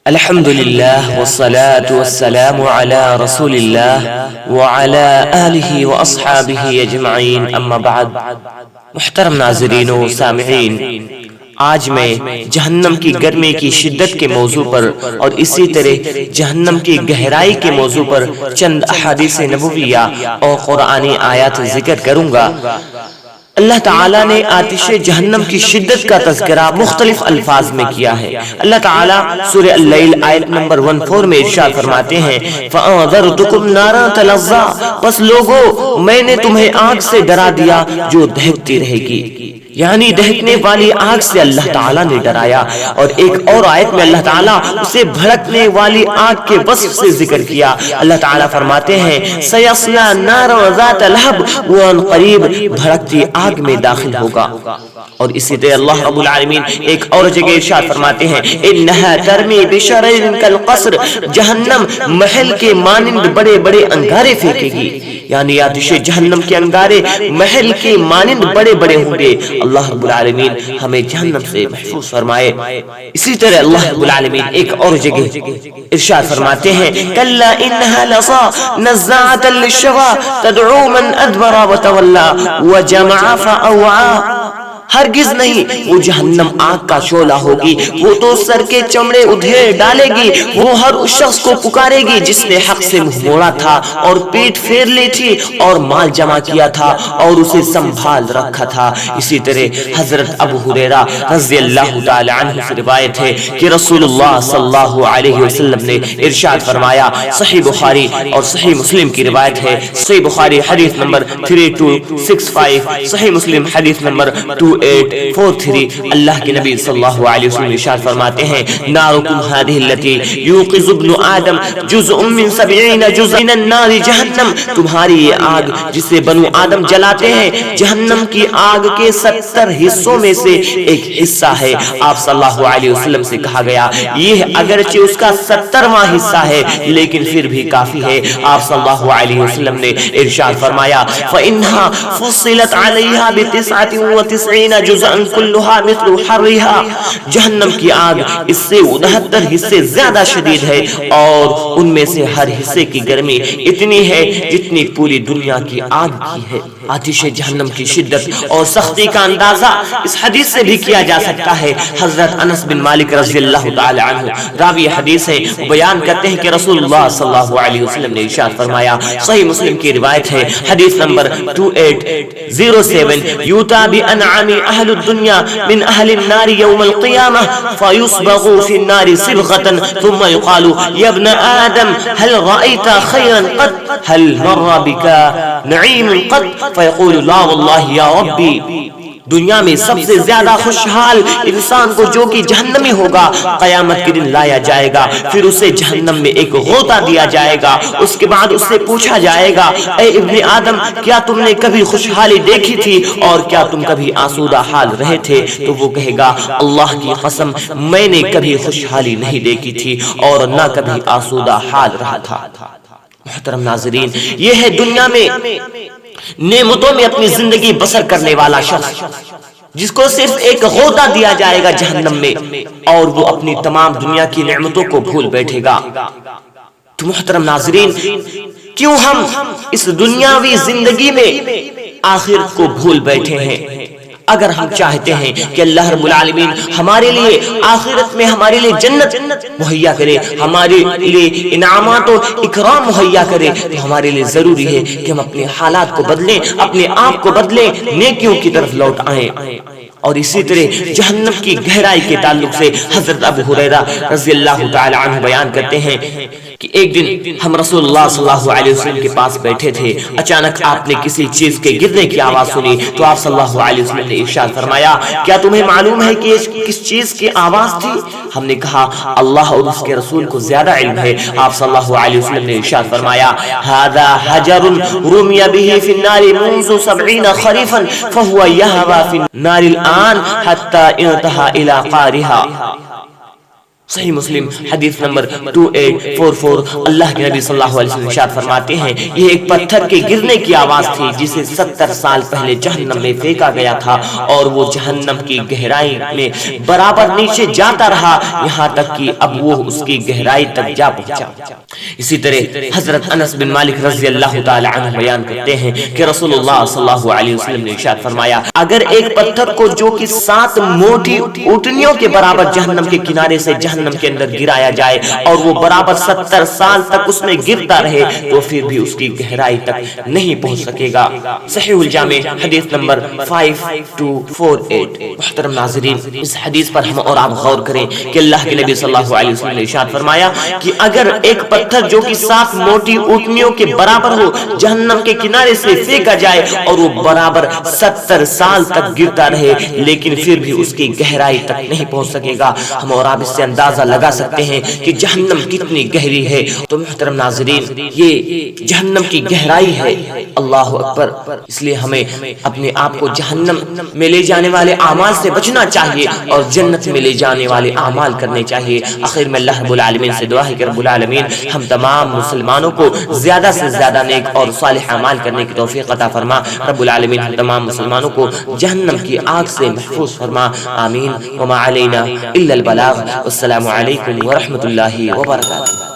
الحمدللہ والصلاة والسلام علی رسول اللہ وعلی آلہ واصحابہ اجمعین، اما بعد۔ محترم ناظرین و سامعین، آج میں جہنم کی گرمی کی شدت کے موضوع پر اور اسی طرح جہنم کی گہرائی کے موضوع پر چند احادیث نبویہ اور قرآنی آیات ذکر کروں گا۔ اللہ تعالیٰ نے آتش جہنم کی شدت کا تذکرہ مختلف الفاظ میں کیا ہے۔ اللہ تعالیٰ سورہ اللیل آیت نمبر 14 میں ارشاد فرماتے ہیں فَأَنذَرْتُكُمْ نَارًا تَلَظَّىٰ، بس لوگو میں نے تمہیں آگ سے ڈرا دیا جو دہکتی رہے گی، یعنی دہکنے والی آگ سے اللہ تعالیٰ نے ڈرایا۔ اور ایک اور آیت میں اللہ تعالیٰ اسے بھڑکنے والی آگ کے وصف سے ذکر کیا۔ اللہ تعالیٰ فرماتے ہیں سَيَصْلَىٰ نَارًا ذَاتَ لَهَبٍ، وہ ان قریب بھڑکتی آگ میں داخل ہوگا۔ اور اسی طرح اللہ رب العالمین ایک اور جگہ ارشاد فرماتے ہیں اِنَّهَا تَرْمِي بِشَرَرٍ كَالْقَصْرِ، جہنم محل کے مانند بڑے بڑے انگارے پھینکے گی، یعنی آتش جہنم کے انگارے محل کے مانند بڑے بڑے ہوں گے۔ اللہ رب العالمین ہمیں جہنم سے محفوظ فرمائے۔ اسی طرح اللہ رب العالمین ایک اور جگہ ارشاد فرماتے ہیں کَلَّا إِنَّهَا لَظَىٰ نَزَّاعَةً لِلشَّوَىٰ تَدْعُو مَنْ أَدْبَرَ وَتَوَلَّىٰ وَجَمَعَ فَأَوْعَىٰ، ہرگز نہیں، وہ جہنم آگ کا شعلہ ہوگی، وہ تو سر کے چمڑے ادھیڑ ڈالے گی، وہ ہر اس شخص کو پکارے گی جس نے حق سے منہ موڑا تھا اور پیٹ پھیر لی تھی اور مال جمع کیا تھا اور اسے سنبھال رکھا تھا۔ اسی طرح حضرت ابو ہریرہ رضی اللہ تعالی عنہ سے روایت ہے کہ رسول اللہ صلی اللہ علیہ وسلم نے ارشاد فرمایا، صحیح بخاری اور صحیح مسلم کی روایت ہے، صحیح بخاری حدیث نمبر 3265، صحیح مسلم حدیث نمبر 2843، اللہ کے نبی صلی اللہ علیہ وسلم ارشاد فرماتے ہیں نارکم هذه التي يوقظ ابن آدم جزء من 70 جزء من النار جہنم، تمہاری یہ آگ جسے بنو آدم جلاتے ہیں جہنم کی آگ کے 70 حصوں میں سے ایک حصہ ہے۔ آپ صلی اللہ علیہ وسلم سے کہا گیا یہ اگرچہ اس کا 70واں حصہ ہے لیکن پھر بھی کافی ہے۔ آپ صلی اللہ علیہ وسلم نے ارشاد فرمایا فإنها فصلت عليها ب99 جزءاً كلها مثل حرها، جہنم کی آگ اس سے 69 حصے زیادہ شدید ہے اور ان میں سے ہر حصے کی گرمی اتنی ہے جتنی پوری دنیا کی آگ کی ہے۔ آتش جہنم کی شدت اور سختی کا اندازہ اس حدیث سے بھی کیا جا سکتا ہے۔ حضرت انس بن مالک رضی اللہ تعالی عنہ راوی حدیث ہے، بیان کرتے ہیں کہ رسول اللہ صلی اللہ علیہ وسلم نے ارشاد فرمایا، صحیح مسلم کی روایت ہے حدیث نمبر 2807، یوتا بانعام اہل الدنیا من اہل النار یوم القیامہ فیصبغوا فی النار صبغة ثم يقال یا ابن آدم هل رأيت خیرا قط هل مر بك نعیم قط فیقول لا واللہ یا ربی، دنیا میں سب سے زیادہ خوشحال انسان کو جو کہ جہنمی ہوگا قیامت کے دن لایا جائے گا، پھر اسے جہنم میں ایک غوطہ دیا جائے گا، اس کے بعد اس سے پوچھا جائے گا اے ابن آدم کیا تم نے کبھی خوشحالی دیکھی تھی اور کیا تم کبھی آسودہ حال رہے تھے؟ تو وہ کہے گا اللہ کی قسم میں نے کبھی خوشحالی نہیں دیکھی تھی اور نہ کبھی آسودہ حال رہا تھا۔ محترم ناظرین، یہ ہے دنیا میں نعمتوں میں اپنی زندگی بسر کرنے والا شخص جس کو صرف ایک غوطہ دیا جائے گا جہنم میں اور وہ اپنی تمام دنیا کی نعمتوں کو بھول بیٹھے گا۔ تو محترم ناظرین، کیوں ہم اس دنیاوی زندگی میں آخرت کو بھول بیٹھے ہیں؟ اگر ہم چاہتے ہیں کہ اللہ رب العالمین ہمارے لیے آخرت میں ہمارے لیے جنت مہیا کرے، ہمارے لیے انعامات و اکرام مہیا کرے، تو ہمارے لیے ضروری ہے کہ ہم اپنے حالات کو بدلیں، اپنے آپ کو بدلیں، نیکیوں کی طرف لوٹ آئیں۔ اور اسی طرح جہنم کی گہرائی کے تعلق سے حضرت ابو ہریرہ رضی اللہ تعالی عنہ بیان کرتے ہیں کہ ایک دن ہم رسول اللہ صلی اللہ علیہ وسلم کے پاس بیٹھے تھے، اچانک آپ نے کسی چیز کے گرنے کی آواز سنی تو آپ صلی اللہ علیہ وسلم نے ارشاد فرمایا کیا تمہیں معلوم ہے کہ کس چیز کی آواز تھی؟ ہم نے کہا اللہ اور اس کے رسول کو زیادہ علم ہے۔ آپ صلی اللہ علیہ وسلم نے ارشاد فرمایا ھذا حجر رمی به فی النار منذ 70 خریفا فهو یهوی فی النار الآن حتی انتہى الی قارها، صحیح مسلم حدیث نمبر 2844 اللہ کے نبی صلی اللہ علیہ وسلم ارشاد فرماتے ہیں یہ ایک پتھر کے گرنے کی آواز تھی جسے 70 سال پہلے جہنم میں پھینکا گیا تھا اور وہ جہنم کی گہرائی میں برابر نیچے جاتا رہا یہاں تک کہ اب وہ اس کی گہرائی تک جا پہنچا۔ اسی طرح حضرت انس بن مالک رضی اللہ تعالی عنہ بیان کرتے ہیں کہ رسول اللہ صلی اللہ علیہ وسلم نے ارشاد فرمایا اگر ایک پتھر کو جو کہ 7 موٹی اونٹنیوں کے برابر جہنم کے کنارے سے جہنم کے اندر گرایا جائے اور وہ برابر 70 سال تک اس میں گرتا رہے تو پھر بھی اس کی گہرائی تک نہیں پہنچ سکے گا۔ صحیح الجامع حدیث نمبر 5248۔ محترم ناظرین اس حدیث پر ہم اور آپ غور کریں کہ اللہ کے نبی صلی اللہ علیہ وسلم نے ارشاد فرمایا کہ اگر ایک پتھر جو کہ 7 موٹی اونٹنیوں کے برابر ہو جہنم کے کنارے سے پھینکا جائے اور وہ برابر 70 سال تک گرتا رہے لیکن پھر بھی اس کی گہرائی تک نہیں پہنچ سکے گا، ہم اور آپ اس سے اندازہ لگا سکتے ہیں کہ جہنم کتنی گہری ہے۔ تو محترم ناظرین یہ جہنم کی گہرائی ہے، اللہ اکبر۔ اس لیے ہمیں اپنے آپ کو جہنم میں لے جانے والے اعمال سے بچنا چاہیے اور جنت میں لے جانے والے اعمال کرنے چاہیے۔ آخر میں اللہ رب العالمین سے دعا ہے کہ رب العالمین ہم تمام مسلمانوں کو زیادہ سے زیادہ نیک اور صالح اعمال کرنے کی توفیق عطا فرما۔ رب العالمین ہم تمام مسلمانوں کو جہنم کی آگ سے محفوظ فرما، آمین۔ وما علینا الا البلاغ۔ السلام علیکم ورحمۃ اللہ وبرکاتہ۔